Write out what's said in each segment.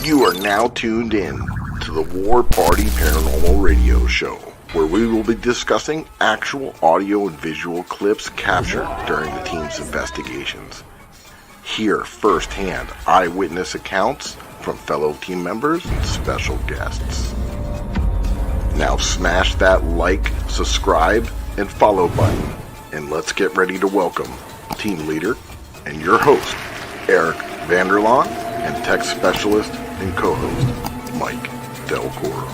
You are now tuned in to the War Party Paranormal Radio Show, where we will be discussing actual audio and visual clips captured during the team's investigations. Hear firsthand eyewitness accounts from fellow team members and special guests. Now smash that like, subscribe, and follow button, and let's get ready to welcome team leader and your host, Eric Vanderlaan, and tech specialist and co-host, Mike Del Coro.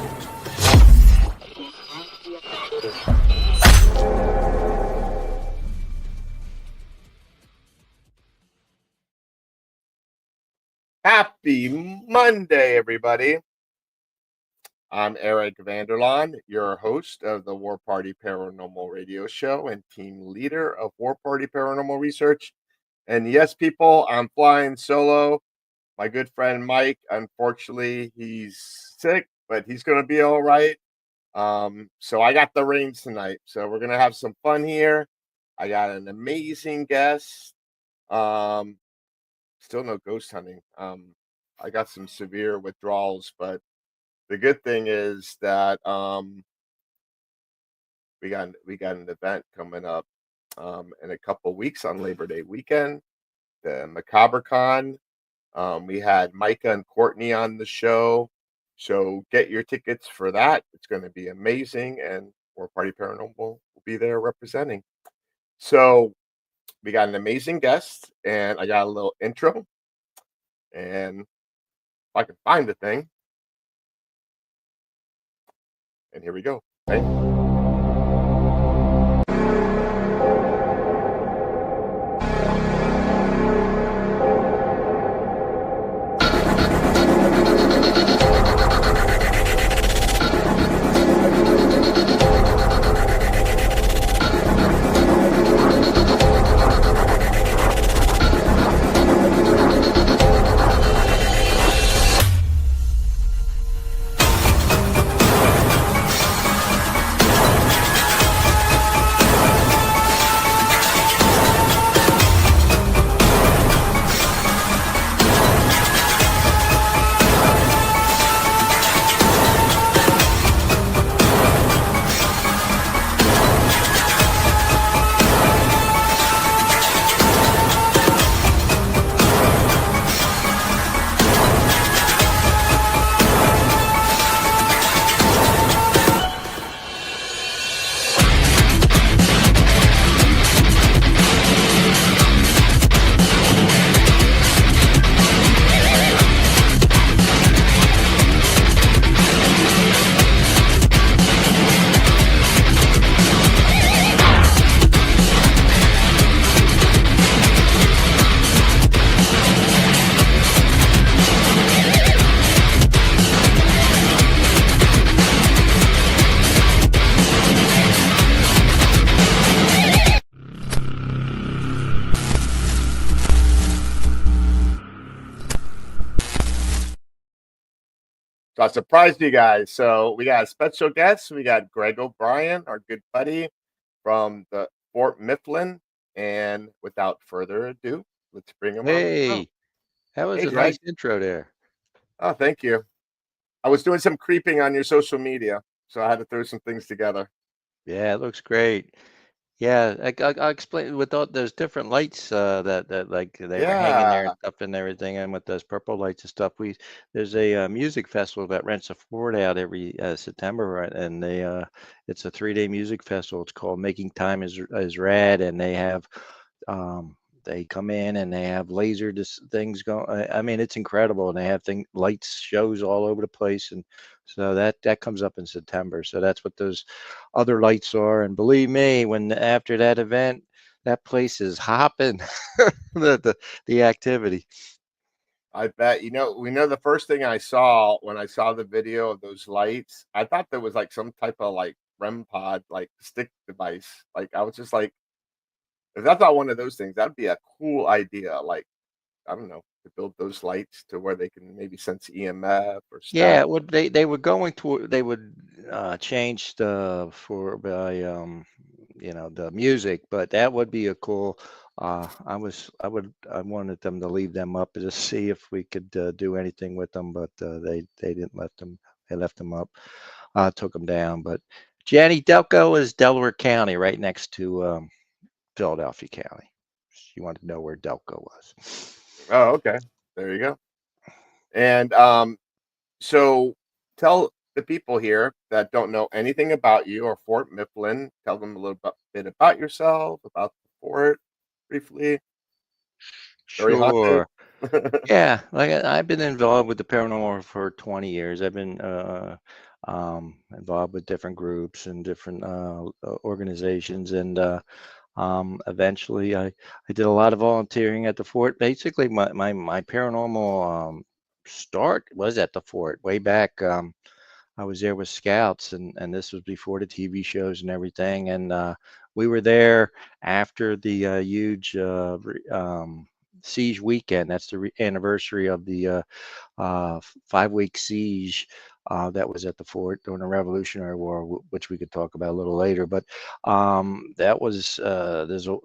Happy Monday, everybody. I'm Eric Vanderlaan, your host of the War Party Paranormal Radio Show and team leader of War Party Paranormal Research. And yes, people, I'm flying solo. My good friend Mike, unfortunately, he's sick, but he's going to be all right. So I got the reins tonight. So we're going to have some fun here. I got an amazing guest. Still no ghost hunting. I got some severe withdrawals, but the good thing is that we got an event coming up in a couple weeks on Labor Day weekend, the Macabre Con. We had Micah and Courtney on the show, so get your tickets for that. It's going to be amazing, and War Party Paranormal will be there representing. So we got an amazing guest, and I got a little intro, and if I can find the thing. And here we go. Right? So I surprised you guys. So we got a special guest. We got Greg O'Brien, our good buddy from the Fort Mifflin. And without further ado, let's bring him on. Hey, that was a nice intro there. Oh, thank you. I was doing some creeping on your social media, so I had to throw some things together. Yeah, it looks great. Yeah, I'll explain with all those different lights that like they were hanging there and stuff and everything, and with those purple lights and stuff. There's a music festival that rents a fort out every September, right? And it's a 3-day music festival. It's called Making Time is Rad, and they have they come in and they have laser things going. I mean, it's incredible, and they have lights shows all over the place, and so that comes up in September. So that's what those other lights are. And believe me, when after that event, that place is hopping. the activity. I bet. We know the first thing I saw when I saw the video of those lights, I thought there was like some type of like REM pod, like stick device. Like I was just like, if that's not one of those things, that'd be a cool idea. Like, I don't know, to build those lights to where they can maybe sense EMF or stuff. Yeah, they were going to change by the music, but that would be a cool. I wanted them to leave them up to see if we could do anything with them, but they didn't let them. They left them up. Took them down. But Jenny, Delco is Delaware County, right next to Philadelphia County. You want to know where Delco was? Oh, okay. There you go. And so tell the people here that don't know anything about you or Fort Mifflin, tell them a little bit about yourself, about the fort, briefly. Very haunted. Sure. Yeah, like I've been involved with the paranormal for 20 years. I've been involved with different groups and different organizations, and eventually I did a lot of volunteering at the fort. Basically, my paranormal start was at the fort way back. I was there with scouts, and this was before the TV shows and everything. And we were there after the huge siege weekend. That's the anniversary of the 5-week siege that was at the fort during the Revolutionary War, which we could talk about a little later. But that was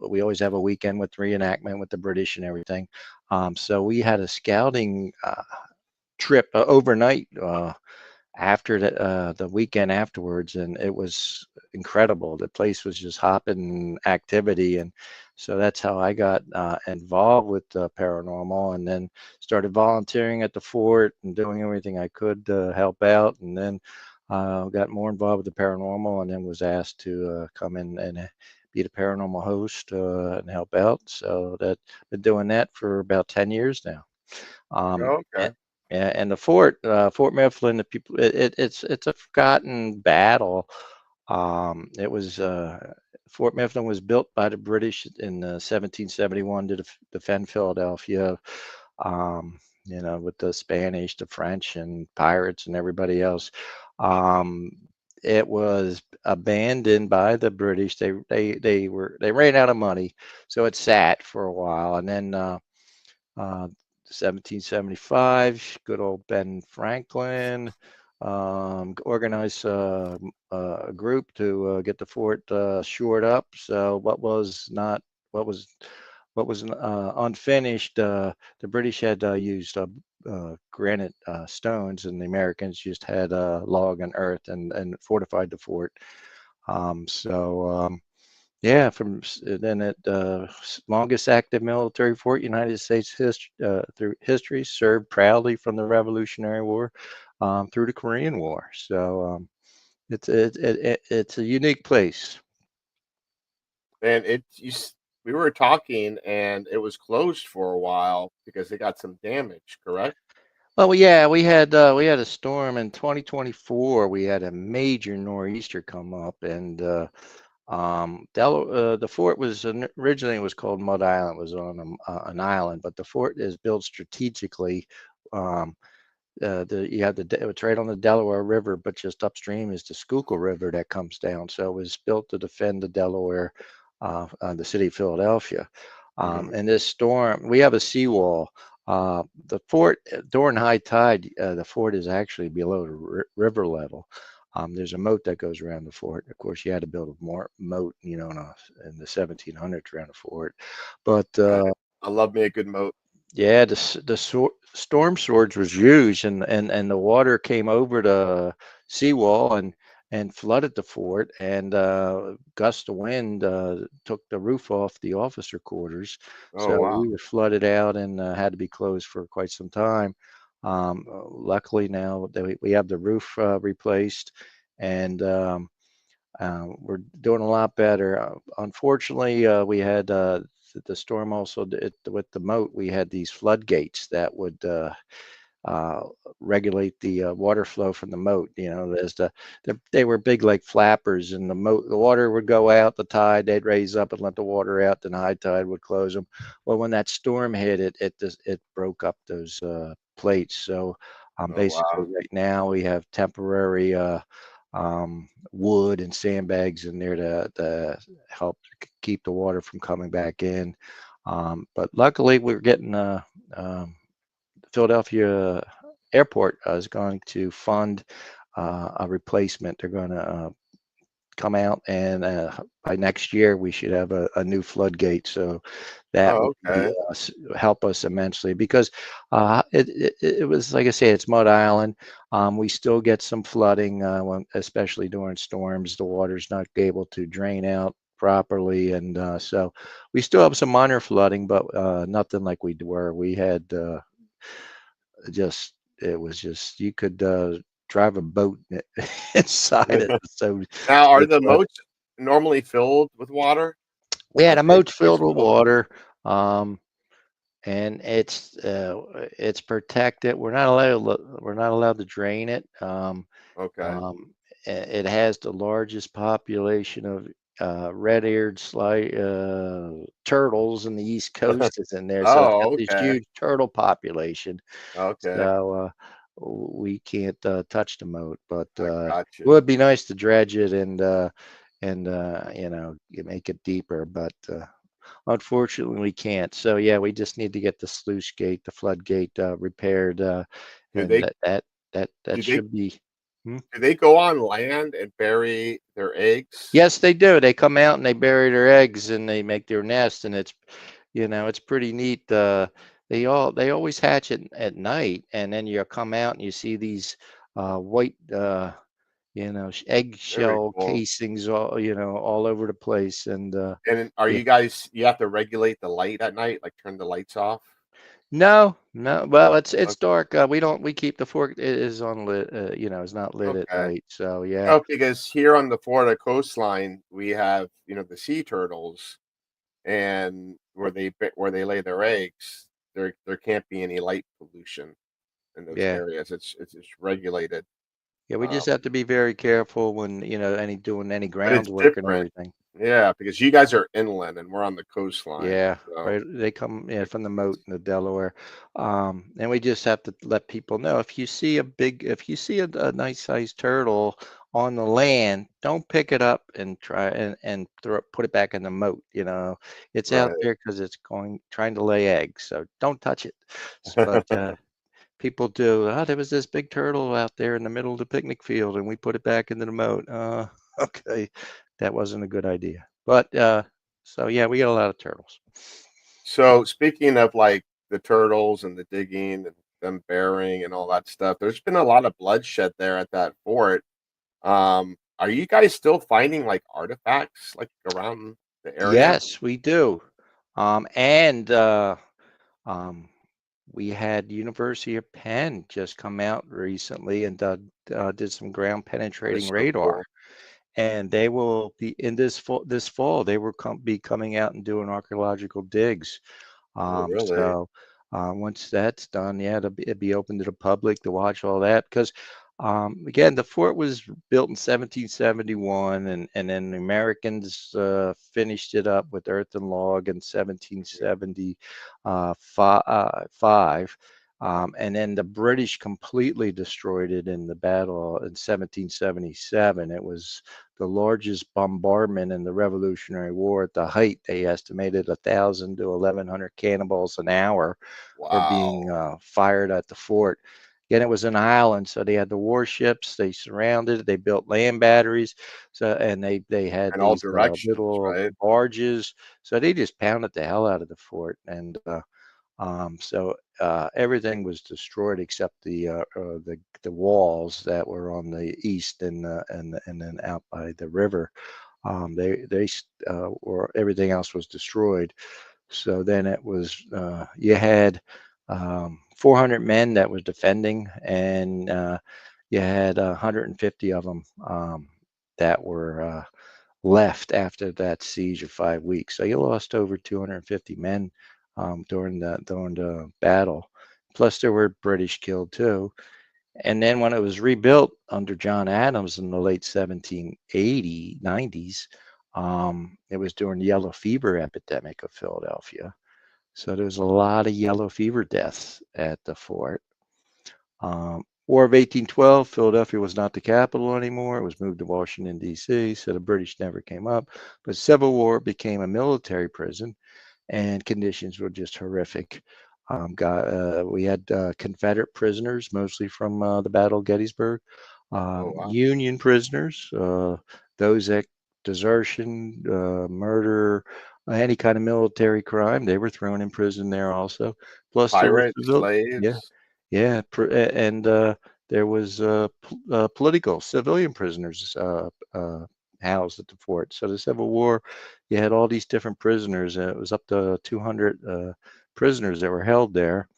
we always have a weekend with reenactment with the British and everything. So we had a scouting trip overnight. After the weekend afterwards, and it was incredible. The place was just hopping activity, and so that's how I got involved with paranormal, and then started volunteering at the fort and doing everything I could to help out, and then got more involved with the paranormal, and then was asked to come in and be the paranormal host and help out. So that been doing that for about 10 years now. Oh, And, okay. yeah, and the Fort Mifflin, the people, it's a forgotten battle. It was Fort Mifflin was built by the British in 1771 to defend Philadelphia. With the Spanish, the French, and pirates and everybody else. Um, it was abandoned by the British. They ran out of money, so it sat for a while, and then. 1775, good old Ben Franklin organized a group to get the fort shored up. So what was unfinished, the British had used granite stones, and the Americans just had log and earth and fortified the fort. Yeah, then it longest active military fort United States through history, served proudly from the Revolutionary War through the Korean War. So it's a unique place. And we were talking, and it was closed for a while because it got some damage, correct? Well, yeah, we had a storm in 2024. We had a major nor'easter come up, and the fort was originally it was called Mud Island. It was on an island, but the fort is built strategically. Um, it's right on the Delaware River, but just upstream is the Schuylkill River that comes down. So it was built to defend the Delaware, the city of Philadelphia. Hmm. And this storm, we have a seawall. The fort during high tide, the fort is actually below the river level. There's a moat that goes around the fort. Of course, you had to build a more moat, in the 1700s around the fort. But Right. I love me a good moat. yeah, storm surge was used, and the water came over the seawall and flooded the fort, and gust of wind took the roof off the officer quarters, Oh, so wow. we were flooded out and had to be closed for quite some time. Luckily now that we have the roof replaced, and we're doing a lot better. Unfortunately, we had the storm also with the moat. We had these floodgates that would uh, regulate the water flow from the moat. As they were big like flappers, and the water would go out. The tide they'd raise up and let the water out. Then high tide would close them. Well, when that storm hit, it broke up those plates. So Oh, basically, wow. right now we have temporary. Wood and sandbags in there to help keep the water from coming back in. But luckily, we're getting Philadelphia Airport is going to fund a replacement. They're going to come out, and by next year we should have a new floodgate. So that would Oh, okay. help us immensely, because it was, like I say, it's Mud Island. We still get some flooding, especially during storms. The water's not able to drain out properly, and so we still have some minor flooding, but nothing like we were. We had just it was just you could drive a boat inside it. So Now, are so the flooded. moats normally filled with water? We had Like a they moat always filled with full? water. Um, and it's protected. We're not allowed to drain it. Okay. Um, it has the largest population of red-eared turtles in the East Coast is in there, so it's got Oh, this okay. huge turtle population. Okay. So we can't touch the moat, but I got it you. would be nice to dredge it and you make it deeper, but unfortunately, we can't. So yeah, we just need to get the sluice gate, the floodgate repaired, Do and they that do they should be. Hmm? do they go on land and bury their eggs? Yes, they do. They come out and they bury their eggs and they make their nest, and it's pretty neat. They always hatch at night, and then you come out and you see these white Very eggshell cool. casings all over the place, and And then are yeah. you have to regulate the light at night, like turn the lights off? No, no. Well, it's O dark. We keep the fork is on lit. Is not lit at okay. night. So yeah, No, because here on the Florida coastline, we have, the sea turtles, and where they lay their eggs, there can't be any light pollution in those yeah, areas. It's regulated, yeah. We just um, have to be very careful when doing any but it's groundwork and different. everything. Yeah, because you guys are inland and we're on the coastline, Yeah, so right. They come it from the it's moat in the Delaware, and we just have to let people know, if you see a nice sized turtle on the land, don't pick it up and try and put it back in the moat. It's out right. there because it's trying to lay eggs, so don't touch it. But people do. Oh, there was this big turtle out there in the middle of the picnic field, and we put it back into the moat. Okay, that wasn't a good idea. But so yeah, we got a lot of turtles. So, speaking of, like, the turtles and the digging and them burying and all that stuff, there's been a lot of bloodshed there at that fort. Are you guys still finding, like, artifacts, like, around the area? Yes, we do. And um, we had University of Penn just come out recently and did some ground That is penetrating so radar, cool. and they will be in this fall. They will be coming out and doing archaeological digs. Oh, really? So once that's done, yeah, it'd be open to the public to watch all that, because again, the fort was built in 1771, and then the Americans finished it up with earth and log in Yeah. 1775. And then the British completely destroyed it in the battle in 1777. It was the largest bombardment in the Revolutionary War. At the height, they estimated 1,000 to 1,100 cannonballs an hour were being Wow. fired at the fort. Again, it was an island, so they had the warships. They surrounded it. They built land batteries, so and they had In all these directions, little right? barges. So they just pounded the hell out of the fort, and so everything was destroyed except the walls that were on the east and then out by the river. They were everything else was destroyed. So then it was you had 400 men that was defending, and you had 150 of them that were left after that siege of 5 weeks. So you lost over 250 men during the battle. Plus, there were British killed too. And then when it was rebuilt under John Adams in the late 1780 90s, it was during the yellow fever epidemic of Philadelphia. So there was a lot of yellow fever deaths at the fort. War of 1812, Philadelphia was not the capital anymore. It was moved to Washington, D.C., so the British never came up. But Civil War became a military prison, and conditions were just horrific. We had Confederate prisoners, mostly from the Battle of Gettysburg, Oh, wow. Union prisoners, those that desertion, murder, any kind of military crime, they were thrown in prison there also. Plus, there were Pirates, yeah, slaves. yeah, and there was political civilian prisoners housed at the fort. So the Civil War, you had all these different prisoners, and it was up to 200 prisoners that were held there.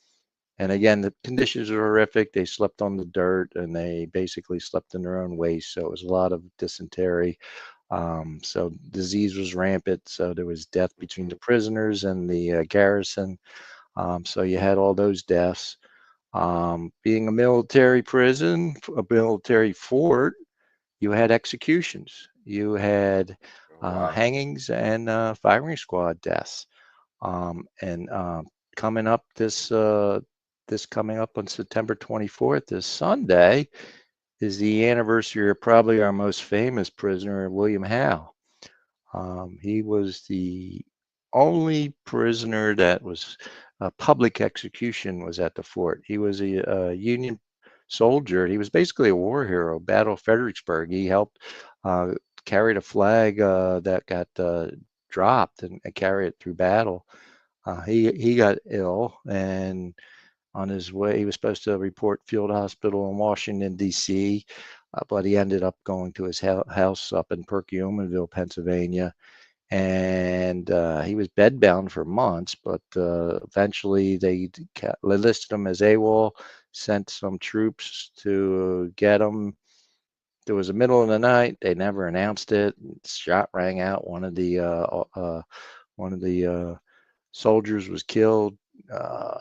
And again, the conditions were horrific. They slept on the dirt, and they basically slept in their own waste. So it was a lot of dysentery. So disease was rampant. So there was death between the prisoners and the garrison. So you had all those deaths. Being a military prison, a military fort, you had executions, you had Oh, wow. hangings and firing squad deaths. And coming up this coming up on September 24th, this Sunday, is the anniversary of probably our most famous prisoner, William Howe. He was the only prisoner that was a public execution was at the fort. He was a Union soldier. He was basically a war hero. Battle of Fredericksburg. He helped uh, carry a flag that got dropped and carry it through battle. He got ill, and on his way, he was supposed to report field hospital in Washington D.C., but he ended up going to his house up in Perkiomenville, Pennsylvania, and he was bedbound for months. But eventually, they listed him as AWOL, sent some troops to get him. There was the middle of the night. They never announced it. Shot rang out. One of the soldiers was killed.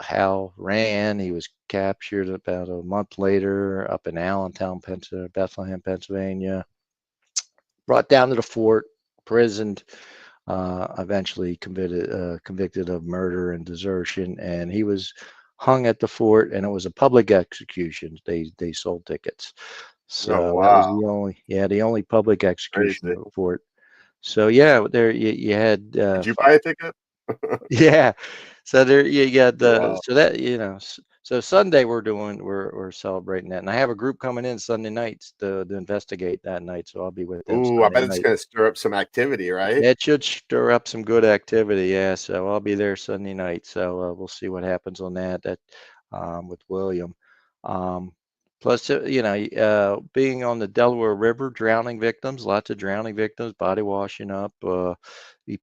Hal ran. He was captured about a month later up in Allentown, Bethlehem, Pennsylvania. Brought down to the fort, prisoned, eventually convicted of murder and desertion, and he was hung at the fort. And it was a public execution. They sold tickets, Oh, so that was wow. the only public execution Crazy. at the fort. So yeah, there you had Did you buy a ticket? yeah. So there you got the Wow. so that so Sunday we're celebrating that, and I have a group coming in Sunday nights to investigate that night, so I'll be with them Ooh, I Sunday bet it's night. gonna stir up some activity, right? It should stir up some good activity, yeah. So I'll be there Sunday night. So we'll see what happens on that with William. Um, Plus, being on the Delaware River, drowning victims, lots of drowning victims, body washing up.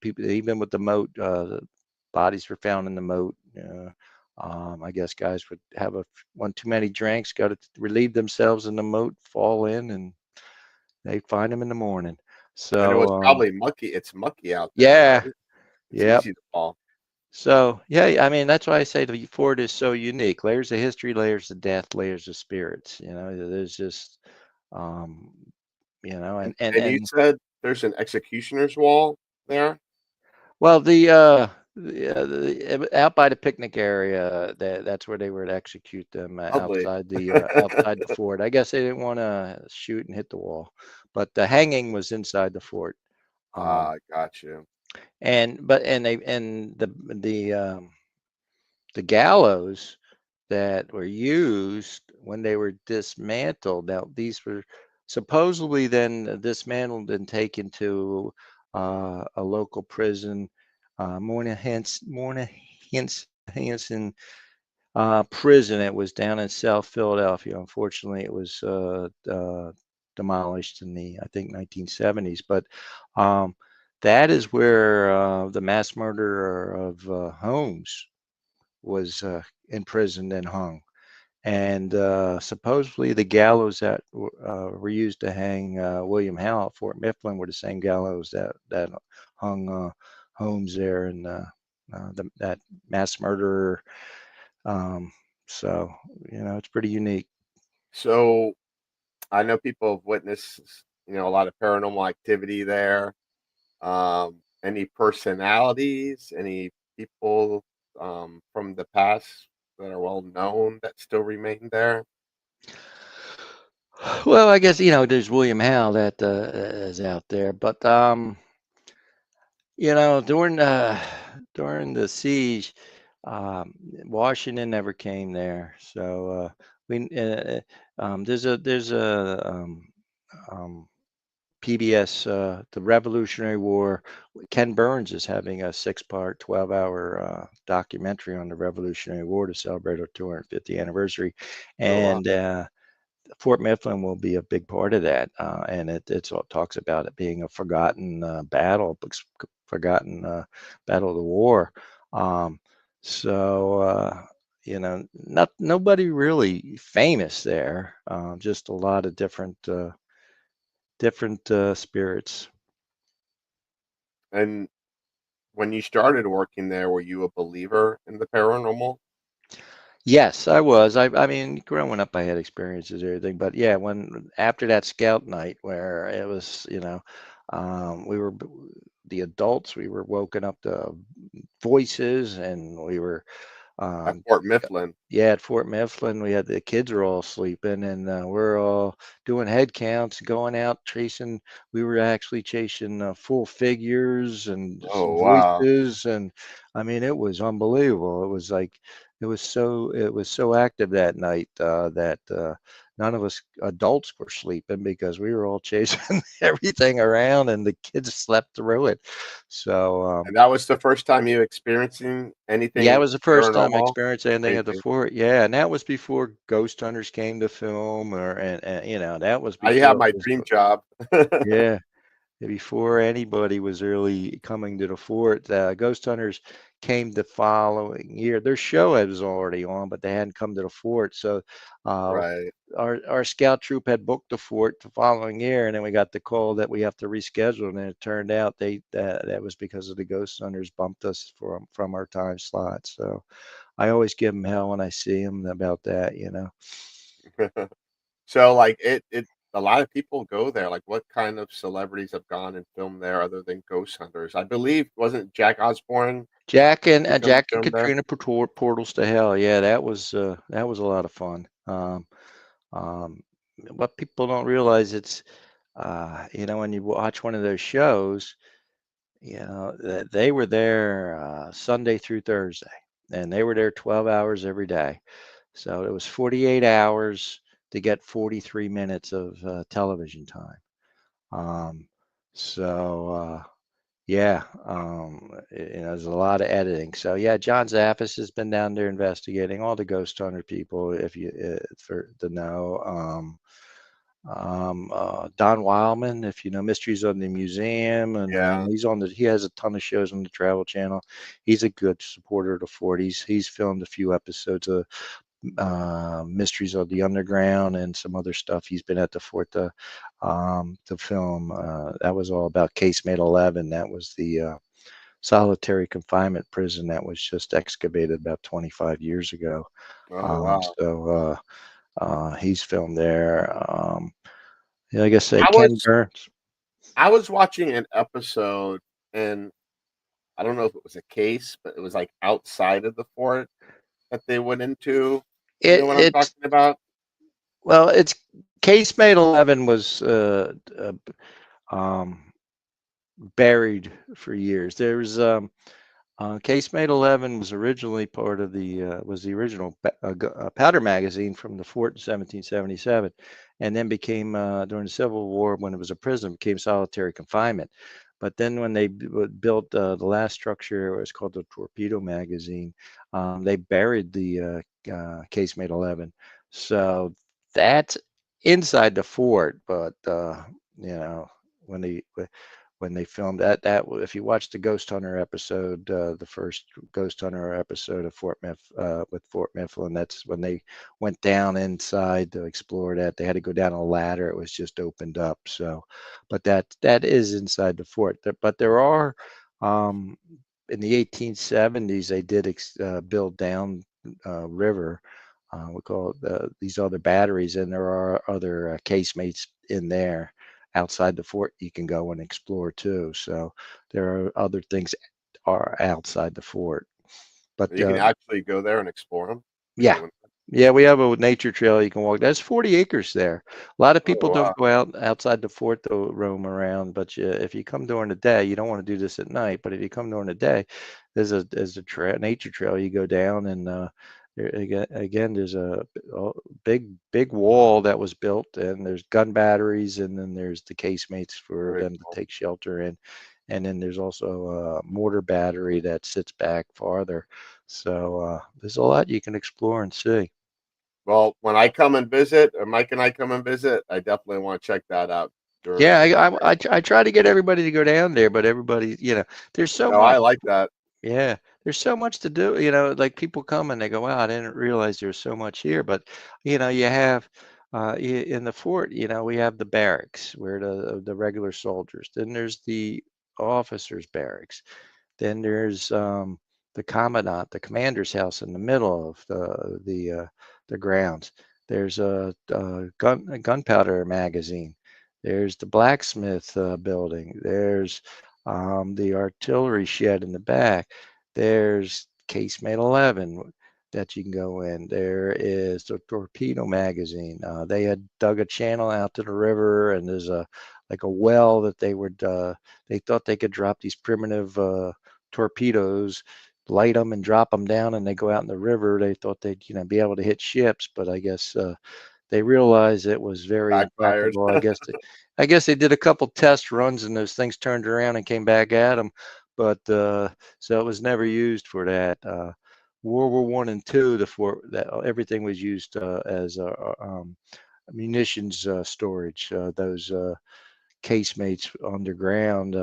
People, even with the moat, the bodies were found in the moat. I guess guys would have one too many drinks, got to relieve themselves in the moat, fall in, and they find them in the morning. I know it's So probably mucky. It's mucky out there, yeah, right? It's yep. easy to fall. So yeah, I mean that's why I say the fort is so unique. Layers of history, layers of death, layers of spirits. There's just um, And you and said there's an executioner's wall there? well out by the picnic area, that's where they would execute them Lovely. outside the fort. I guess they didn't want to shoot and hit the wall, but the hanging was inside the fort. Um, Got you. and the gallows that were used when they were dismantled. Now, these were supposedly then dismantled and taken to a local prison, Moynihanson prison. It was down in South Philadelphia. Unfortunately, it was demolished in the, I think, 1970s. But that is where the mass murderer of Holmes was imprisoned and hung. And supposedly the gallows that were used to hang William Howe at Fort Mifflin were the same gallows that hung Holmes there, and that mass murderer. Um, so it's pretty unique. So I know people have witnessed, a lot of paranormal activity there. Any personalities, any people from the past that are well known that still remain there? Well, I guess there's William Howe that is out there, but during the siege, Washington never came there. So we there's a um, PBS, the Revolutionary War. Ken Burns is having a 6-part, 12-hour documentary on the Revolutionary War to celebrate our 250th anniversary, Oh wow. and Fort Mifflin will be a big part of that, and it talks about it being a forgotten forgotten battle of the war. Um, so nobody really famous there, just a lot of different spirits. And when you started working there, were you a believer in the paranormal? Yes, I was. I mean, growing up, I had experiences and everything, but yeah, when after that scout night where it was, we were the adults, we were woken up to voices, and we were At um, Fort Mifflin. yeah, at Fort Mifflin, we had the kids were all sleeping, and we're all doing head counts, going out chasing. We were actually chasing full figures and Oh wow. voices, and I mean, it was unbelievable. It was like it was so active that night that none of us adults were sleeping because we were all chasing everything around, and the kids slept through it. So And that was the first time you experiencing yeah, it anything was the first time I paranormal? experienced anything at the Crazy. fort. Yeah, and that was before ghost hunters came to film, and that was I have before it my was. dream job. Yeah, before anybody was really coming to the fort. Ghost hunters came the following year. Their show was already on, but they hadn't come to the fort. So uh, Right. our scout troop had booked the fort the following year, and then we got the call that we have to reschedule. And then it turned out that was because of the ghost hunters bumped us from our time slot. So I always give them hell when I see them about that. So, like, it a lot of people go there. Like, what kind of celebrities have gone and filmed there other than ghost hunters? I believe wasn't Jack Osbourne who Jack and filmed there? Katrina Portals to Hell. Yeah, that was a lot of fun. Um, what people don't realize, it's when you watch one of those shows, that they were there Sunday through Thursday, and they were there 12 hours every day. So it was 48 hours to get 43 minutes of television time. Um, so yeah, there's a lot of editing. So yeah, John Zaffis has been down there investigating all the ghost hunter people, if you for to know. Don Wildman, if you know Mysteries of the Museum, and Yeah. he has a ton of shows on the Travel Channel. He's a good supporter of the 40s. He's filmed a few episodes of Mysteries of the Underground and some other stuff. He's been at the fort to film. That was all about Casemate 11. That was the solitary confinement prison that was just excavated about 25 years ago. Oh, Um, wow. so he's filmed there. Yeah, like I say, I Ken was Burns. I was watching an episode, and I don't know if it was a case, but it was, like, outside of the fort that they went into. You know It what I'm it's talking about? well, it's Casemate 11 was um, buried for years. There's Casemate 11 was originally part of was the original powder magazine from the fort in 1777, and then became during the Civil War, when it was a prison, became solitary confinement. But then when they built the last structure, it was called the Torpedo Magazine. They buried the Casemate 11, so that's inside the fort. But you know when they filmed if you watch the Ghost Hunter episode, the first Ghost Hunter episode of with Fort Mifflin, that's when they went down inside to explore that. They had to go down a ladder. It was just opened up. So, but that is inside the fort. But there are in the 1870s they did build down river. We call it these other batteries, and there are other casemates in there outside the fort you can go and explore too. So there are other things are outside the fort. But You can actually go there and explore them. Like, yeah, they went. yeah, we have a nature trail you can walk. That's 40 acres there. A lot of Oh, people wow. don't go outside the fort to roam around, but if you come during the day, you don't want to do this at night. But if you come during the day, there's a nature trail you go down, and Again, there's a big wall that was built, and there's gun batteries, and then there's the casemates for Very them to cool. take shelter in, and then there's also a mortar battery that sits back farther. So there's a lot you can explore and see. Well, when I come and visit, or Mike and I come and visit, I definitely want to check that out. Yeah, I try to get everybody to go down there, but everybody, there's so No, I much. like that. Yeah, there's so much to do. Like people come and they go, "Wow, I didn't realize there's so much here." But you have in the fort, we have the barracks where the regular soldiers. Then there's the officers' barracks. Then there's the commandant, the commander's house in the middle of the grounds. There's a gunpowder magazine. There's the blacksmith building. There's the artillery shed in the back. There's casemate 11 that you can go in. There is the torpedo magazine. They had dug a channel out to the river, and there's like a well that they thought they could drop these primitive torpedoes, light them and drop them down, and they go out in the river. They thought they'd be able to hit ships, but I guess they realized it was very Backfired. impractical. I guess they did a couple test runs, and those things turned around and came back at them. But so it was never used for that. World War One and Two, that everything was used as munitions storage. Those casemates underground,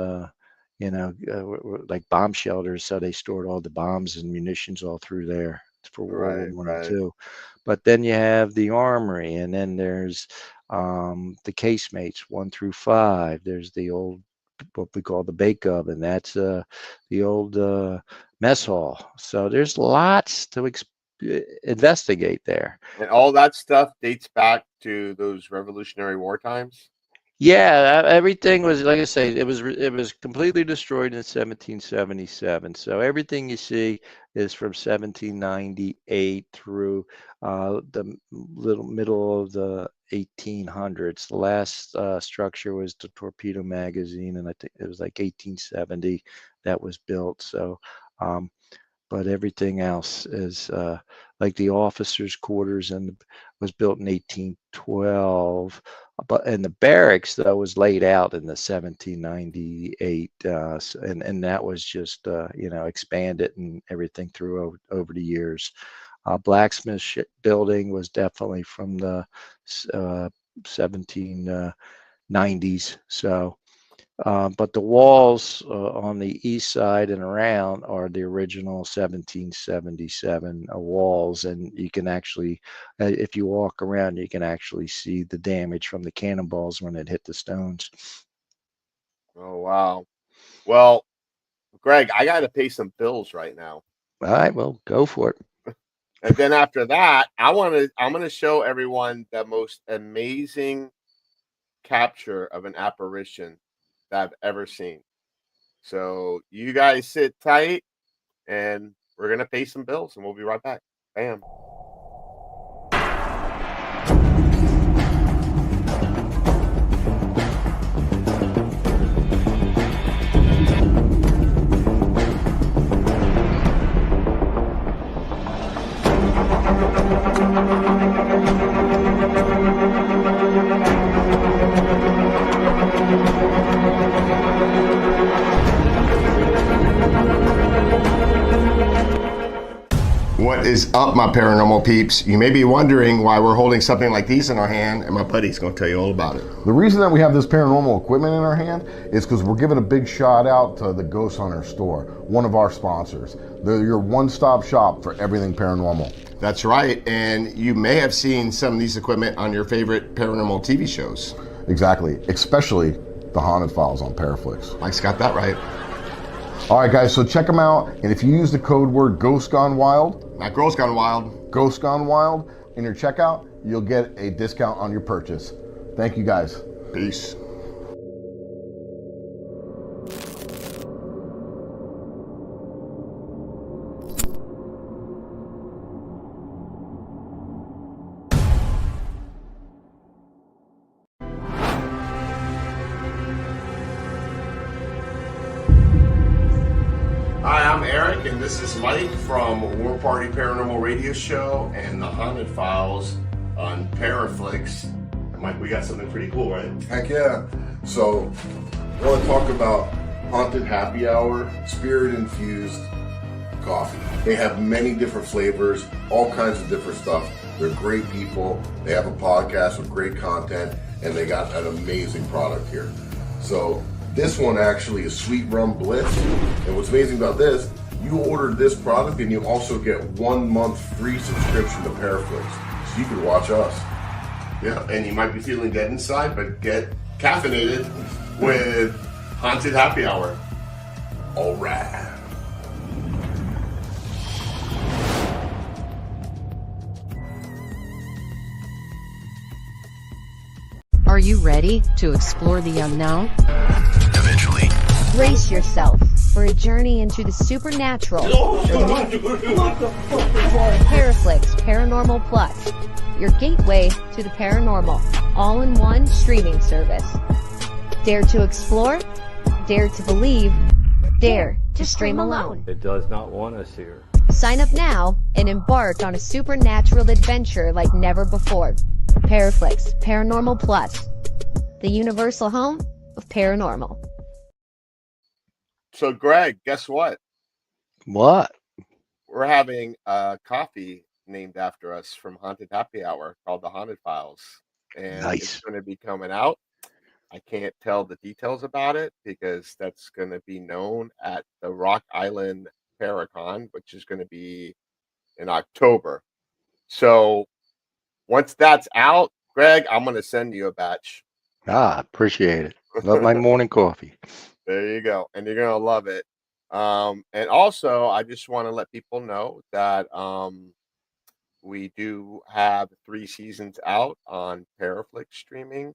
like bomb shelters. So they stored all the bombs and munitions all through there for World War Right, One and right. Two. But then you have the armory, and then there's the casemates 1 through 5. There's the old, what we call the bake oven. That's the old mess hall. So there's lots to investigate there. And all that stuff dates back to those Revolutionary War times. Yeah, everything was, like I say, it was completely destroyed in 1777. So everything you see is from 1798 through the little middle of the 1800s. The last structure was the torpedo magazine, and I think it was like 1870 that was built. So, but everything else is like the officers' quarters and was built in 1812. And the barracks though was laid out in the 1798, and that was just expanded and everything through over the years. Blacksmith building was definitely from the 1790s. So. But the walls on the east side and around are the original 1777 walls, and you can actually, if you walk around, you can actually see the damage from the cannonballs when it hit the stones. Oh wow. Well, Greg, I got to pay some bills right now. All right, well, go for it. And then after that, I'm going to show everyone the most amazing capture of an apparition that I've ever seen. So you guys sit tight, and we're going to pay some bills, and we'll be right back. Bam. What is up, my paranormal peeps? You may be wondering why we're holding something like these in our hand, and my buddy's going to tell you all about it. The reason that we have this paranormal equipment in our hand is because we're giving a big shout out to the Ghost Hunter store, one of our sponsors. They're your one-stop shop for everything paranormal. That's right, and you may have seen some of these equipment on your favorite paranormal TV shows. Exactly, especially the Haunted Files on Paraflix. Mike's got that right. All right, guys, so check them out, and if you use the code word Ghost Gone Wild, Not Girls Gone Wild, Ghost Gone Wild, in your checkout, you'll get a discount on your purchase. Thank you, guys. Peace. Hi, I'm Eric, Eric, and this is Mike from War Party Paranormal Radio Show and the Haunted Files on Paraflix. Mike, we got something pretty cool, right? Heck yeah. So, I want to talk about Haunted Happy Hour, spirit-infused coffee. They have many different flavors, all kinds of different stuff. They're great people. They have a podcast with great content, and they got an amazing product here. So, this one actually is Sweet Rum Bliss. And what's amazing about this, you order this product and you also get 1 month free subscription to Paraflix. So you can watch us. Yeah, and you might be feeling dead inside, but get caffeinated with Haunted Happy Hour. All right. Are you ready to explore the unknown? Eventually. Brace yourself for a journey into the supernatural. Paraflix Paranormal Plus, your gateway to the paranormal, all-in-one streaming service. Dare to explore, dare to believe, dare to stream alone. It does not want us here. Sign up now and embark on a supernatural adventure like never before. Paraflix Paranormal Plus, the universal home of paranormal. So, Greg, guess what? What? We're having a coffee named after us from Haunted Happy Hour called the Haunted Files. And Nice. It's going to be coming out. I can't tell the details about it because that's going to be known at the Rock Island Paracon, which is going to be in October. So once that's out, Greg, I'm going to send you a batch. Appreciate it. Love my morning coffee. There you go. And you're going to love it. And also, I just want to let people know that we do have 3 seasons out on Paraflix streaming.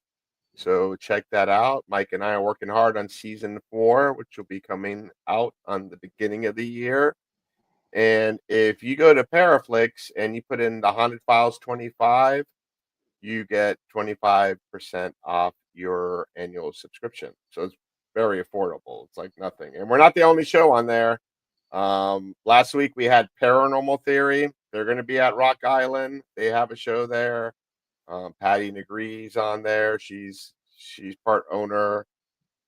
So check that out. Mike and I are working hard on season 4, which will be coming out on the beginning of the year. And if you go to Paraflix and you put in the Haunted Files 25, you get 25% off your annual subscription. So it's very affordable. It's like nothing. And we're not the only show on there. Last week we had Paranormal Theory. They're going to be at Rock Island. They have a show there. Patty Negree's on there. She's part owner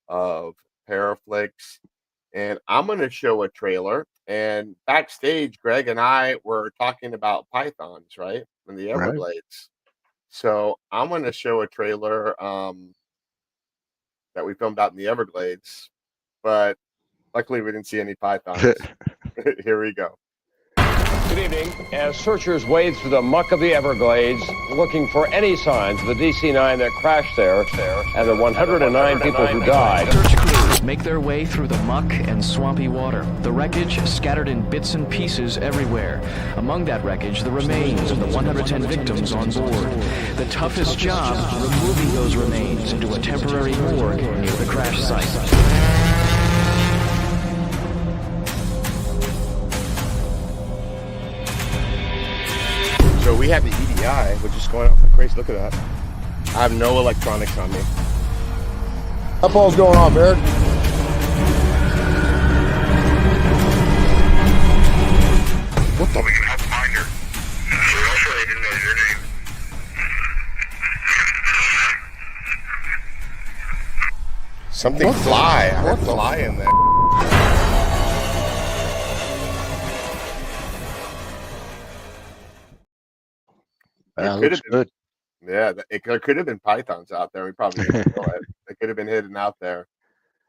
of Paraflix. And I'm going to show a trailer. And backstage, Greg and I were talking about pythons, right? In the Everglades. Right. So I'm going to show a trailer that we filmed out in the Everglades. But luckily we didn't see any pythons. Here we go. Good evening. As searchers wade through the muck of the Everglades, looking for any signs of the DC-9 that crashed there, and the 109 people who died. Search crews make their way through the muck and swampy water. The wreckage scattered in bits and pieces everywhere. Among that wreckage, the remains of the 110 victims on board. The toughest job, removing those remains into a temporary morgue near the crash site. So we have the EDI, which is going off like crazy. Look at that. I have no electronics on me. What all's going on, Eric? What the? We can help find her. We also need to know your name. Something fly. I heard fly in there. Looks good. Yeah, there could have been pythons out there. We probably didn't know it. They could have been hidden out there.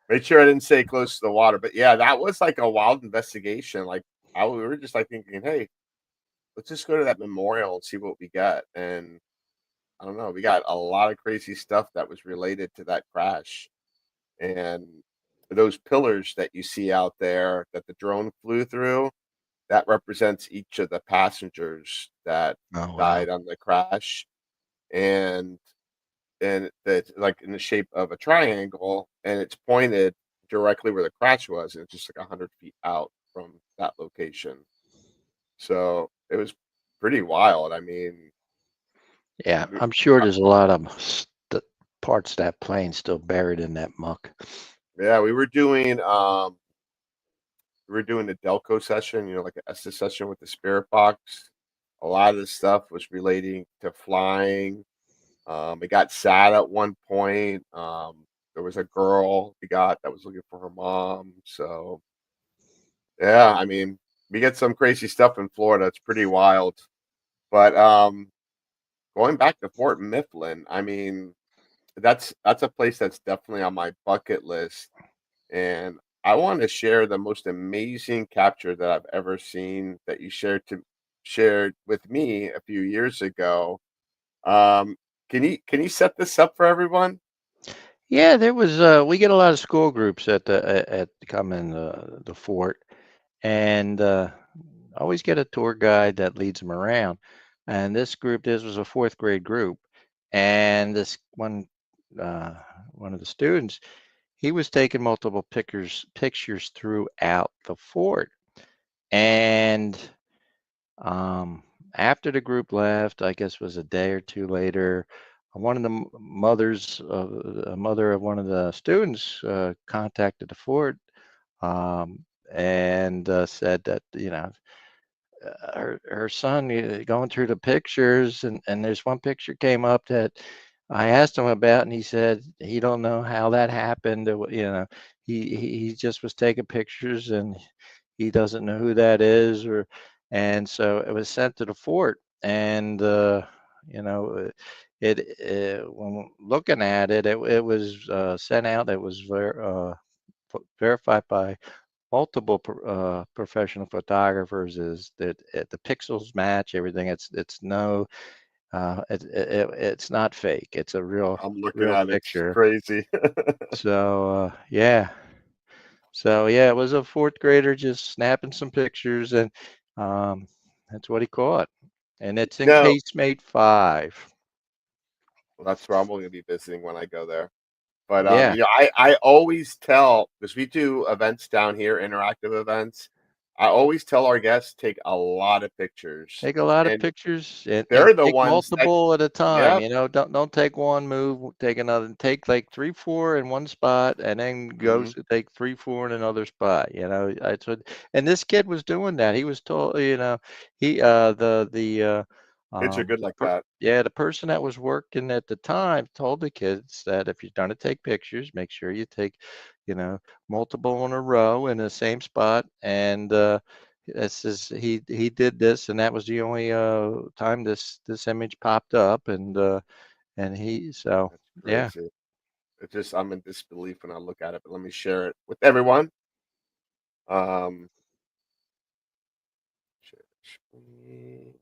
Made sure I didn't stay close to the water. But yeah, that was like a wild investigation. Like we were just like thinking, hey, let's just go to that memorial and see what we got. And I don't know, we got a lot of crazy stuff that was related to that crash. And those pillars that you see out there that the drone flew through, that represents each of the passengers that died on the crash. And that's like in the shape of a triangle, and it's pointed directly where the crash was, and it's just like 100 feet out from that location. So it was pretty wild. I mean, yeah, I'm sure there's a lot of parts of that plane still buried in that muck. Yeah, we were doing we were doing the Delco session, like a Estes session with the spirit box. A lot of the stuff was relating to flying. It got sad at one point. There was a girl we got that was looking for her mom. So yeah, I mean, we get some crazy stuff in Florida. It's pretty wild. But going back to Fort Mifflin, I mean, that's a place that's definitely on my bucket list. And I want to share the most amazing capture that I've ever seen that you shared with me a few years ago. Um, can you set this up for everyone? Yeah, there was we get a lot of school groups at come in the fort, and always get a tour guide that leads them around. And this was a fourth grade group, and this uh, one of the students, he was taking multiple pictures throughout the fort. And after the group left, I guess it was a day or two later, one of the a mother of one of the students contacted the fort, and said that her son going through the pictures, and there's one picture came up that I asked him about, and he said he don't know how that happened. He just was taking pictures, and he doesn't know who that is, and so it was sent to the fort, and you know when looking at it, it was sent out. It was verified by multiple professional photographers. Is that the pixels match everything? It's no, it's not fake. It's a I'm looking real at it. It's picture. crazy. So yeah. So yeah, it was a fourth grader just snapping some pictures, and um, that's what he caught. And it's in No, casemate 5. well, that's where I'm going to be visiting when I go there. But Yeah, I always tell, because we do events down here, interactive events. I always tell our guests take a lot of pictures, take a lot of and pictures, and they're the take ones that. multiple at a time. Yep. Don't take one move, take another. Take like 3, 4 in one spot, and then Mhm. take 3, 4 in another spot. That's what. And this kid was doing that. He was told, he Kids are good like per, that. yeah, the person that was working at the time told the kids that if you're going to take pictures, make sure you take, you know, multiple in a row in the same spot, and this is he did this, and that was the only time this image popped up, and he so That's yeah. crazy. It just I'm in disbelief when I look at it, but let me share it with everyone. Um, share screen.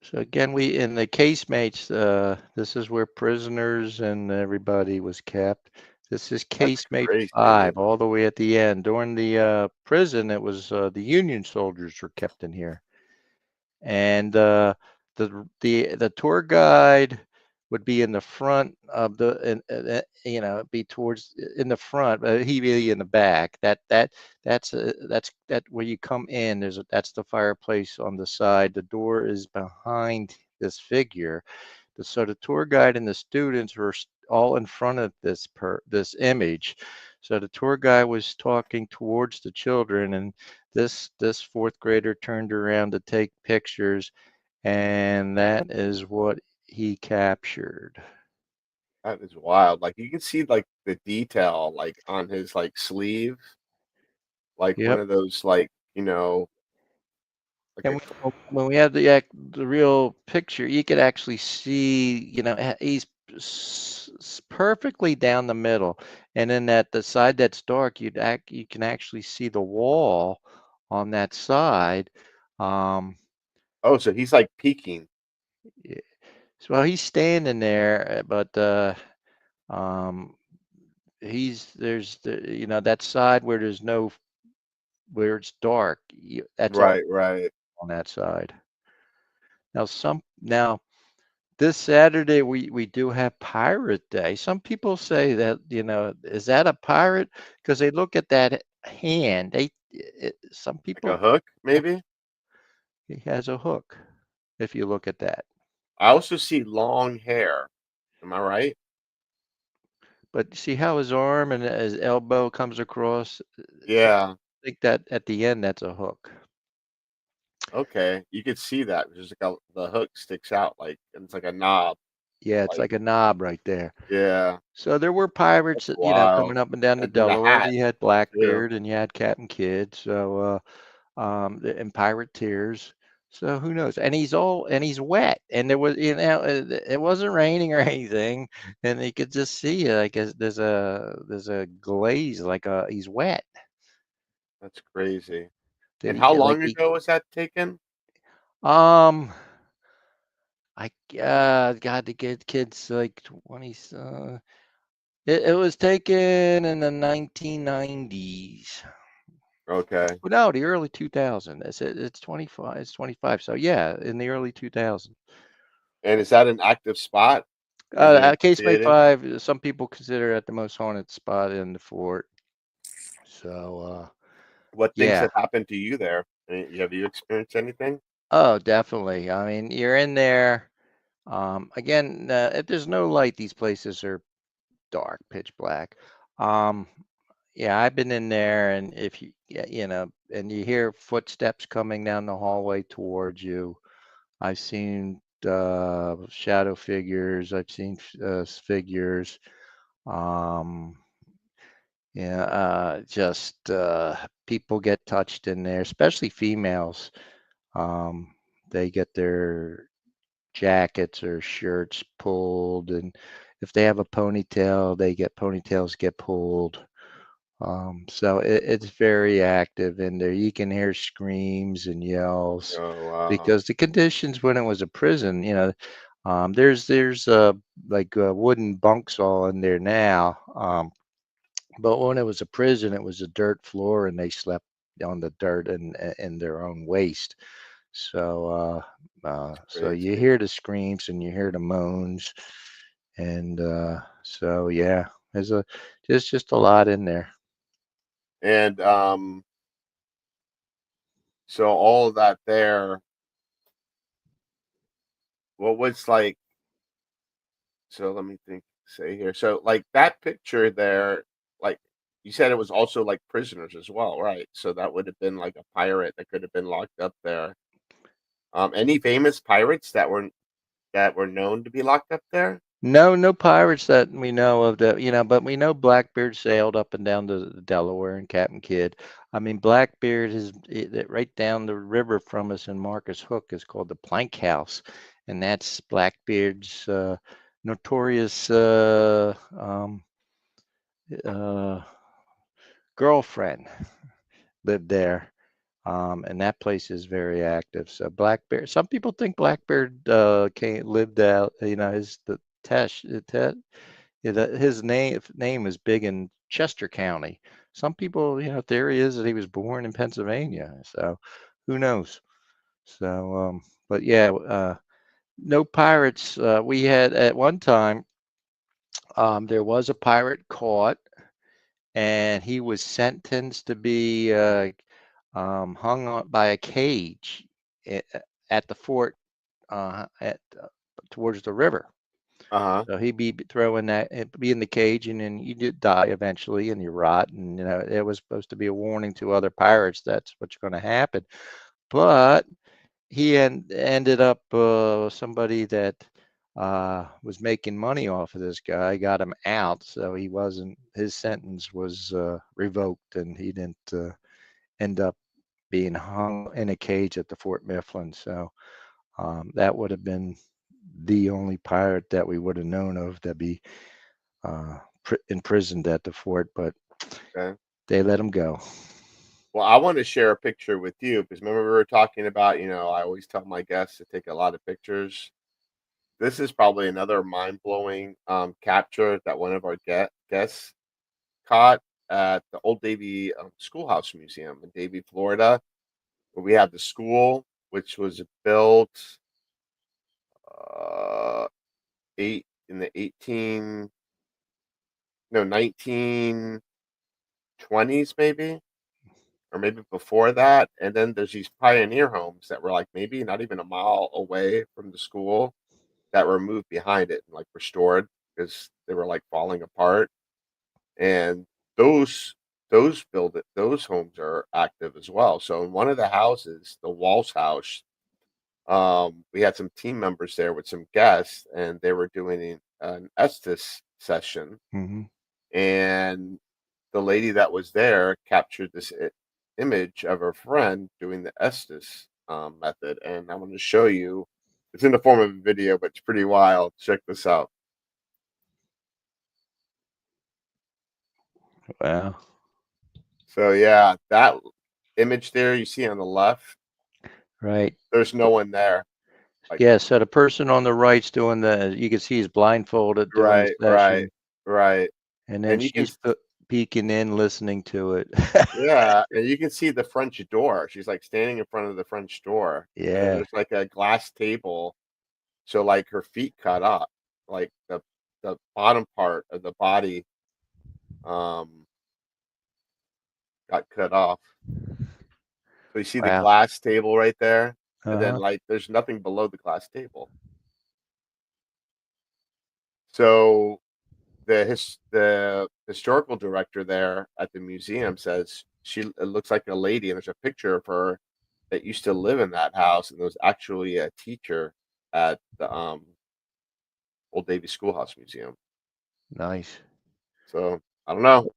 So again, we in the casemates, this is where prisoners and everybody was kept. This is That's casemate crazy. 5, all the way at the end. During the prison, it was the Union soldiers were kept in here. And the tour guide would be in the front of the, and be towards in the front, but he'd be in the back. That's where you come in. That's the fireplace on the side. The door is behind this figure. So the tour guide and the students were all in front of this image. So the tour guide was talking towards the children, and this fourth grader turned around to take pictures, and that is what he captured. That is wild. Like you can see like the detail like on his like sleeve, like one Yep. of those like And when we have the real picture, you could actually see, he's perfectly down the middle, and then that the side that's dark, you can actually see the wall on that side. Um, oh, so he's like peeking. yeah. So well, he's standing there, but um, there's that side where where it's dark. That's all Right, right. on that side. Now this Saturday we do have Pirate Day. Some people say that, is that a pirate? Because they look at that hand. Some Like a people, hook, maybe? he has a hook. If you look at that, I also see long hair. Am I right? But see how his arm and his elbow comes across? Yeah. I think that at the end, that's a hook. Okay. You could see that. There's like the hook sticks out like and it's like a knob. Yeah, it's Like like a knob right there. yeah. So there were pirates, That's coming wild. up and down the And then the Delaware. hat You had too. Blackbeard and you had Captain Kidd. So, and pirateers. So who knows? And he's wet. And there was, it wasn't raining or anything. And you could just see, like, there's a glaze, he's wet. That's crazy. Did And he, how like long he, ago was that taken? um, God, the kid's like 20, it was taken in the 1990s. Okay. Well, no, the early 2000s. It's 25. It's 25. So yeah, in the early 2000s. And is that an active spot? Have you Case Bay investigated? 5. Some people consider it the most haunted spot in the fort. So What things yeah. have happened to you there? Have you experienced anything? Oh, definitely. I mean, you're in there. Again, if there's no light, these places are dark, pitch black. Um, Yeah, I've been in there, and if you, yeah, and you hear footsteps coming down the hallway towards you. I've seen shadow figures. I've seen figures. Um, yeah, just people get touched in there, especially females. Um, they get their jackets or shirts pulled, and if they have a ponytail, they get ponytails get pulled. So it's very active in there. You can hear screams and yells Oh wow. because the conditions when it was a prison, there's like wooden bunks all in there now. But when it was a prison, it was a dirt floor and they slept on the dirt and their own waste. So you Crazy. hear the screams and you hear the moans, and so yeah, there's just a lot in there. And so all of that there, what was like so let me think say here. So like that picture there, like you said it was also like prisoners as well, right? So that would have been like a pirate that could have been locked up there. Any famous pirates that were known to be locked up there? No, no pirates that we know of that, but we know Blackbeard sailed up and down to the Delaware and Captain Kidd. I mean, Blackbeard is right down the river from us in Marcus Hook is called the Plank House, and that's Blackbeard's notorious uh, girlfriend lived there. And that place is very active. So Blackbeard, some people think Blackbeard lived out, his the Tesh, yeah, his name is big in Chester County. Some people, theory is that he was born in Pennsylvania. So who knows? So, but yeah, no pirates. We had at one time, there was a pirate caught, and he was sentenced to be hung on by a cage at, at the fort towards the river. Uh-huh. So he'd be throwing be in the cage, and then you did die eventually, and you rot. And it was supposed to be a warning to other pirates that's what's going to happen. But he ended up somebody that was making money off of this guy got him out, so he wasn't. His sentence was revoked, and he didn't end up being hung in a cage at the Fort Mifflin. So that would have been the only pirate that we would have known of that be imprisoned at the fort, but Okay. they let him go. Well, I want to share a picture with you because remember we were talking about, I always tell my guests to take a lot of pictures. This is probably another mind-blowing capture that one of our guests caught at the Old Davie Schoolhouse Museum in Davie, Florida, where we had the school, which was built uh, eight in the 1920s, maybe, or maybe before that. And then there's these pioneer homes that were like maybe not even a mile away from the school that were moved behind it and like restored because they were like falling apart. and those those homes are active as well. So in one of the houses, the Walsh house, we had some team members there with some guests, and they were doing an Estes session, Hmm. and the lady that was there captured this image of her friend doing the Estes method, and I'm going to show you. It's in the form of a video, but it's pretty wild. Check this out. Wow. So yeah, that image there you see on the left, Right. there's no one there. Like, Yeah. So the person on the right's doing you can see he's blindfolded doing the right, right, session, right. and then And you can she's peeking in, listening to it. yeah, and you can see the French door. She's like standing in front of the French door, and then Yeah. there's like a glass table. So like her feet cut off, like the bottom part of the body um got cut off. So you see the Wow. glass table right there, and then Uh-huh. like there's nothing below the glass table. So the historical director there at the museum says it looks like a lady, and there's a picture of her that used to live in that house, and was actually a teacher at the Old Navy Schoolhouse Museum. Nice. So I don't know.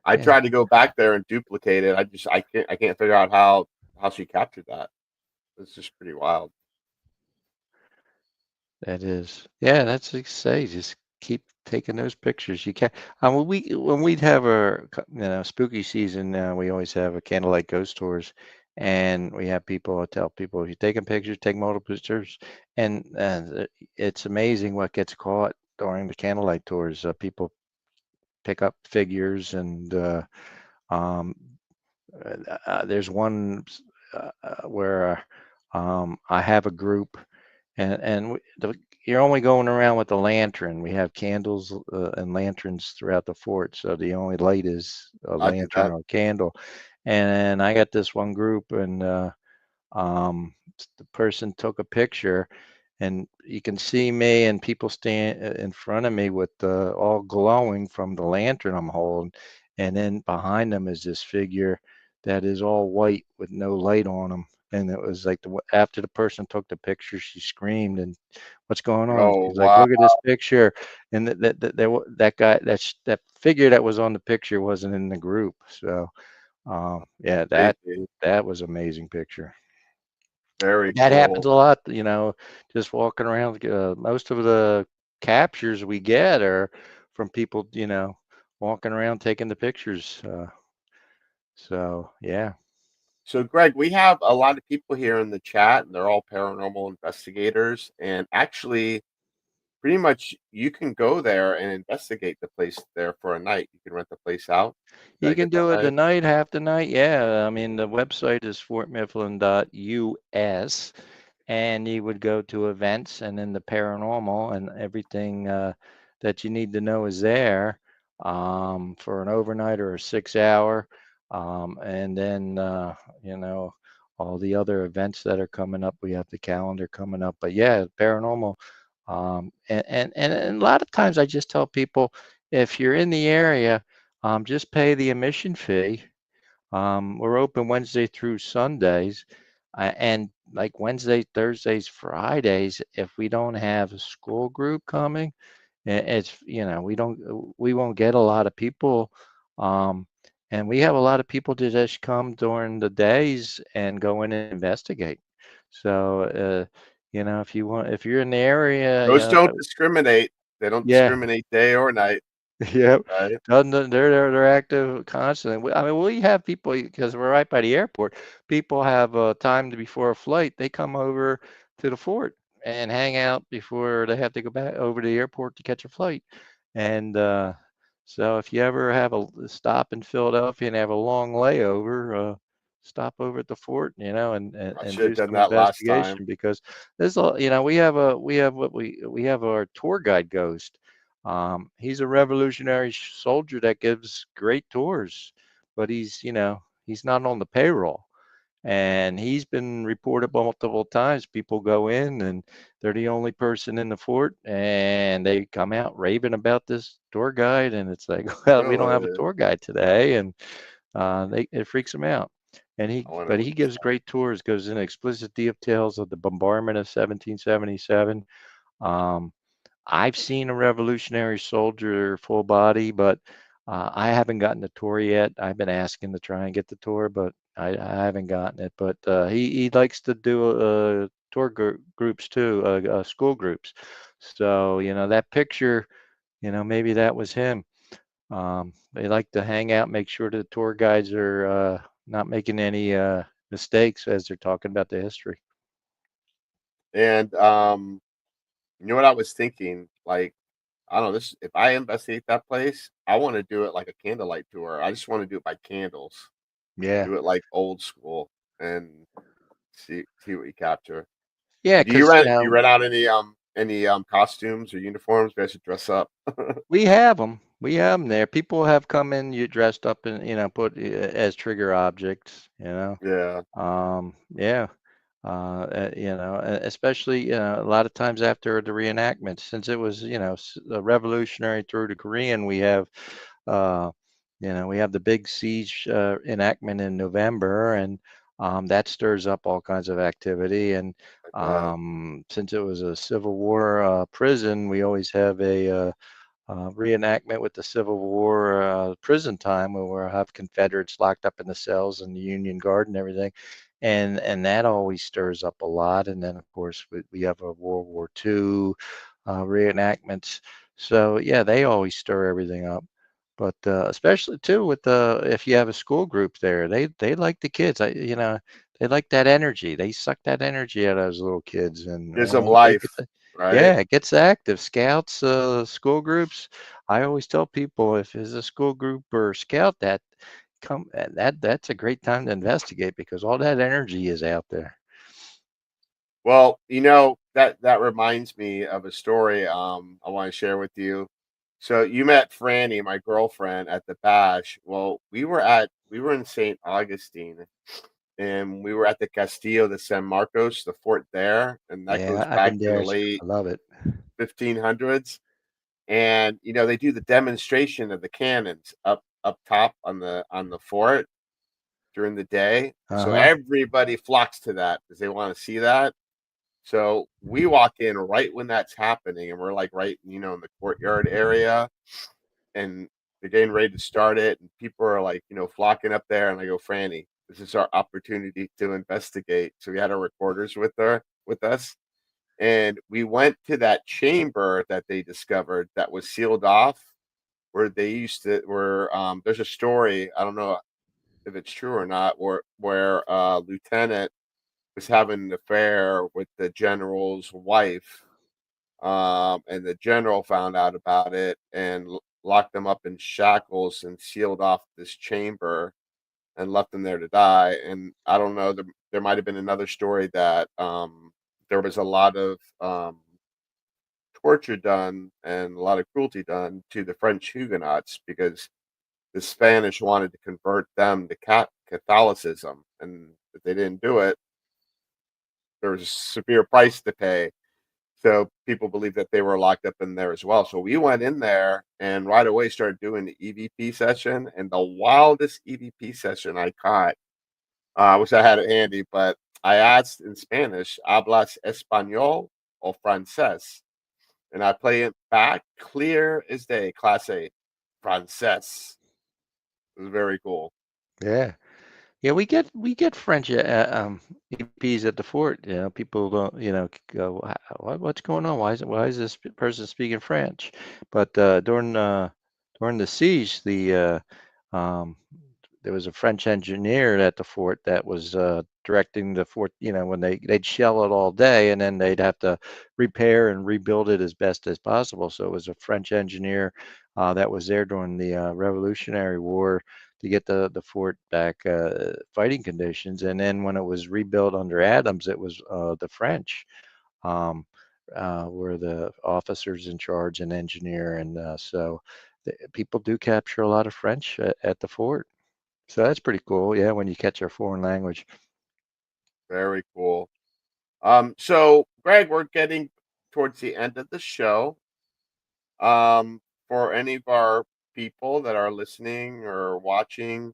I Yeah. tried to go back there and duplicate it. I can't figure out how she captured that. It's just pretty wild. That is. Yeah, that's like I say, just keep taking those pictures. You can't. When we'd have our spooky season, we always have a candlelight ghost tours, and we have people. I tell people if you're taking pictures, take multiple pictures, and it's amazing what gets caught during the candlelight tours. People pick up figures, and um, there's one where I have a group, and you're only going around with the lantern. We have candles and lanterns throughout the fort, so the only light is a I do lantern that. or a candle. And I got this one group, and the person took a picture, and you can see me and people stand in front of me with all glowing from the lantern I'm holding, and then behind them is this figure that is all white with no light on them. And it was like after the person took the picture, she screamed, and what's going on? Oh She's like, wow, look at this picture. And that guy, that figure that was on the picture wasn't in the group. So yeah, crazy. that was amazing picture. Very That happens cool. a lot, just walking around. Most of the captures we get are from people, walking around taking the pictures. So yeah. So Greg, we have a lot of people here in the chat, and they're all paranormal investigators. And actually, pretty much you can go there and investigate the place there for a night. You can rent the place out. Did I You get can that do it the right? night, half the night. Yeah. I mean, the website is fortmifflin.us, and you would go to events and then the paranormal, and everything that you need to know is there for an overnight or a 6 hour. And then, all the other events that are coming up. We have the calendar coming up. But yeah, paranormal. And a lot of times I just tell people, if you're in the area, just pay the admission fee. We're open Wednesday through Sundays, and like Wednesday, Thursdays, Fridays, if we don't have a school group coming, it's we won't get a lot of people, um, and we have a lot of people to just come during the days and go in and investigate. So, if you're in the area, Those don't discriminate. They don't yeah. discriminate day or night, Yep. right? They're active constantly. I mean, we have people because we're right by the airport. People have time before a flight. They come over to the fort and hang out before they have to go back over to the airport to catch a flight. And so, if you ever have a stop in Philadelphia and have a long layover, stop over at the fort, I and should have do done some that last time. investigation, because there's we have our tour guide ghost. He's a revolutionary soldier that gives great tours, but he's not on the payroll. And he's been reported multiple times. People go in and they're the only person in the fort, and they come out raving about this tour guide. And it's like, well, we don't have a Really? tour guide today, and it freaks them out. I want to But he witness gives that. great tours, goes into explicit details of the bombardment of 1777. Um, I've seen a Revolutionary soldier full body, but I haven't gotten the tour yet. I've been asking to try and get the tour, but I haven't gotten it. But he likes to do tour groups too, school groups. So that picture, maybe that was him. They like to hang out, make sure the tour guides are not making any mistakes as they're talking about the history. And you know what I was thinking? Like, I don't know, this if I investigate that place, I want to do it like a candlelight tour. I just want to do it by candles. Yeah. Do it like old school and see what you capture. Yeah, Do you because rent out any costumes or uniforms? You guys should dress up. we have them. We have them there. People have come in, you dressed up and put as trigger objects. Yeah. Yeah. Especially a lot of times after the reenactment, since it was a revolutionary through the Korean, uh, we have the big siege enactment in November, and that stirs up all kinds of activity. And That. since it was a Civil War prison, we always have a reenactment with the Civil War prison time, where we'll have Confederates locked up in the cells and the Union Guard and everything, and that always stirs up a lot. And then of course we have a World War II reenactments. So yeah, they always stir everything up. But especially too with if you have a school group there, they like the kids. They like that energy. They suck that energy out of those little kids, and Gives them they get life, the, right? yeah, it gets active. Scouts, school groups. I always tell people if there's a school group or scout that's a great time to investigate because all that energy is out there. Well, that reminds me of a story I want to share with you. So you met Franny, my girlfriend, at the bash. Well, we were in St. Augustine, and we were at the Castillo de San Marcos, the fort there, and that Yeah, goes I've back been to the there. late I love it. 1500s. And they do the demonstration of the cannons up top on the fort during the day. So Uh-huh. everybody flocks to that because they want to see that. So we walk in right when that's happening, and we're like right, in the courtyard area, and they're getting ready to start it, and people are like, flocking up there, and I go, Franny, this is our opportunity to investigate. So we had our recorders with us, and we went to that chamber that they discovered that was sealed off, where they used to where there's a story, I don't know if it's true or not, where lieutenant was having an affair with the general's wife, and the general found out about it and locked them up in shackles and sealed off this chamber and left them there to die. And I don't know, there might have been another story that there was a lot of torture done and a lot of cruelty done to the French Huguenots because the Spanish wanted to convert them to Catholicism, and if they didn't do it, there was a severe price to pay. So people believe that they were locked up in there as well. So we went in there and right away started doing the EVP session, and the wildest EVP session I caught. I wish I had it handy, but I asked in Spanish, "Hablas español o francés?" And I play it back clear as day, clase francés. It was very cool. Yeah. Yeah, we get French EPs at the fort. People don't, go, what's going on? Why is this person speaking French? But during the siege, um, there was a French engineer at the fort that was directing the fort. When they'd shell it all day, and then they'd have to repair and rebuild it as best as possible. So it was a French engineer that was there during the Revolutionary War to get the fort back fighting conditions. And then when it was rebuilt under Adams, it was the French um, were the officers in charge and engineer. And so people do capture a lot of French at the fort. So that's pretty cool. Yeah, when you catch a foreign language. Very cool. So Greg, we're getting towards the end of the show. For any of our people that are listening or watching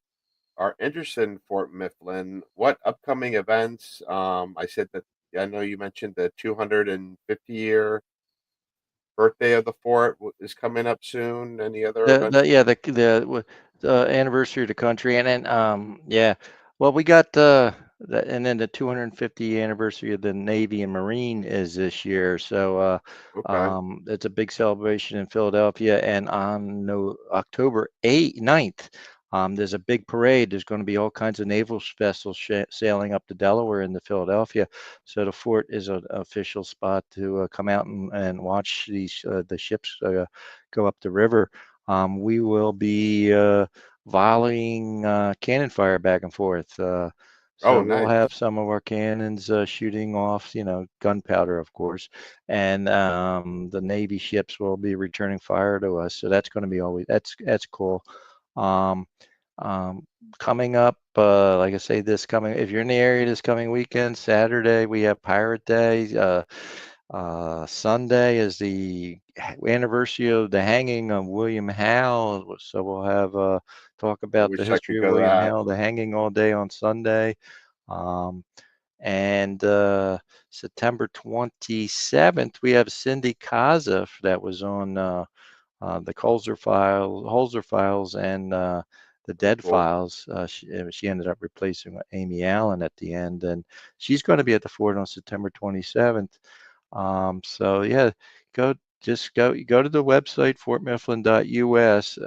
are interested in Fort Mifflin, what upcoming events? I said that I know you mentioned the 250-year birthday of the fort is coming up soon. Any other events? The anniversary of the country, and then yeah, well, we got and then the 250 anniversary of the Navy and Marine is this year, so Okay. it's a big celebration in Philadelphia, and on no October 8th, 9th, there's a big parade. There's going to be all kinds of naval vessels sailing up to Delaware into Philadelphia, so the fort is an official spot to come out and watch the ships go up the river. We will be volleying cannon fire back and forth. Oh, So we'll nice. have some of our cannons shooting off, gunpowder, of course, and the Navy ships will be returning fire to us. So that's going to be always that's cool. Um, Coming up, like I say, if you're in the area this coming weekend, Saturday we have Pirate Day. Sunday is the anniversary of the hanging of William Howe, so we'll have talk I about the wish I history could of go to William that. Howe, the hanging all day on Sunday. Um, and September 27th, we have Cindy Kaza that was on the Holzer Files, and the Very Dead cool. Files. She ended up replacing Amy Allen at the end, and she's going to be at the fort on September 27th. So yeah, go to the website fortmifflin.us.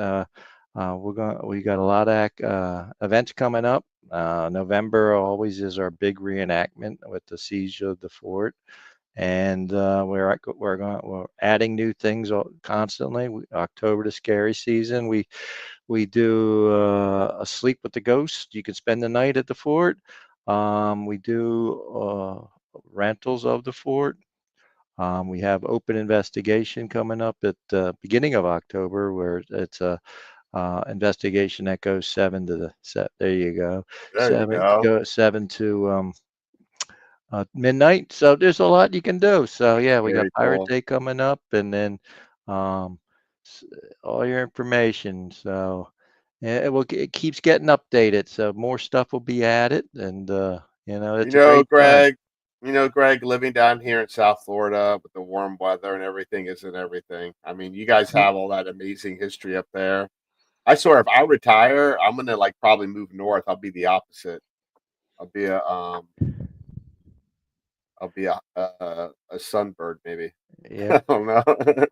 We got a lot of events coming up. November always is our big reenactment with the siege of the fort, and we're adding new things constantly. October, the scary season, we do a sleep with the ghost. You can spend the night at the fort. We do rentals of the fort. We have open investigation coming up at the beginning of October, where it's a investigation that goes 7 to the set. There you go, There you go. 7 to midnight. So there's a lot you can do. So yeah, we got Very Pirate cool. Day coming up, and then um, all your information. So yeah, it keeps getting updated. So more stuff will be added, and You it's a know, great time. Greg, Greg, living down here in South Florida with the warm weather and everything isn't everything. I mean, you guys have all that amazing history up there. I swear, if I retire, I'm gonna like probably move north. I'll be the opposite. I'll be a a sunbird maybe. Yeah. I don't know.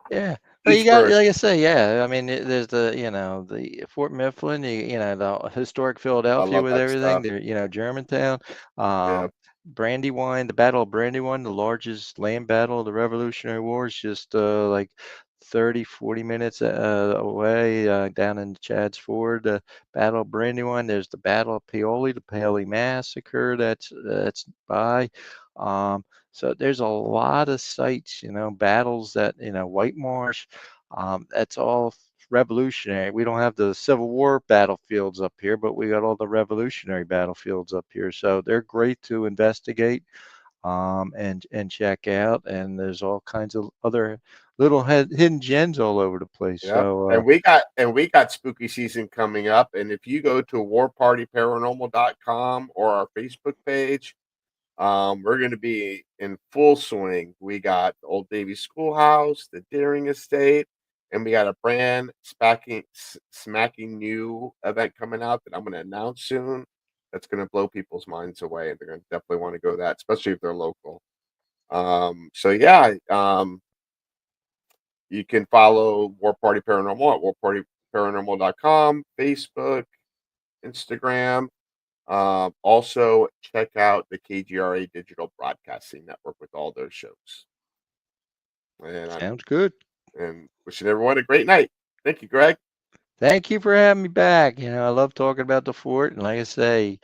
Yeah. Well, you Each got, bird. like I say, yeah. I mean, there's the Fort Mifflin, the historic I Philadelphia love with that everything stuff. there, Germantown, Yeah. Brandywine, the Battle of Brandywine, the largest land battle of the Revolutionary War, is just like 30-40 minutes away down in Chadds Ford. The Battle of Brandywine. There's the Battle of Paoli, the Paoli Massacre. That's by. So there's a lot of sites, battles that, White Marsh, that's all revolutionary. We don't have the Civil War battlefields up here, but we got all the revolutionary battlefields up here. So they're great to investigate and check out. And there's all kinds of other little hidden gems all over the place. Yeah. So And we got spooky season coming up. And if you go to warpartyparanormal.com or our Facebook page, we're going to be in full swing. We got the Old Navy Schoolhouse, the Deering Estate, and we got a brand smacking new event coming out that I'm going to announce soon. That's going to blow people's minds away, and they're going to definitely want to go to that, especially if they're local. So yeah, you can follow War Party Paranormal at warpartyparanormal.com, Facebook, Instagram. Also, check out the KGRA Digital Broadcasting Network with all those shows. And I'm sounds good. and wishing everyone a great night. Thank you, Greg. Thank you for having me back. I love talking about the fort, and like I say,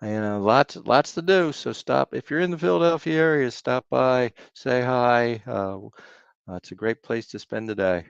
lots to do. So stop if you're in the Philadelphia area. Stop by, say hi. It's a great place to spend the day.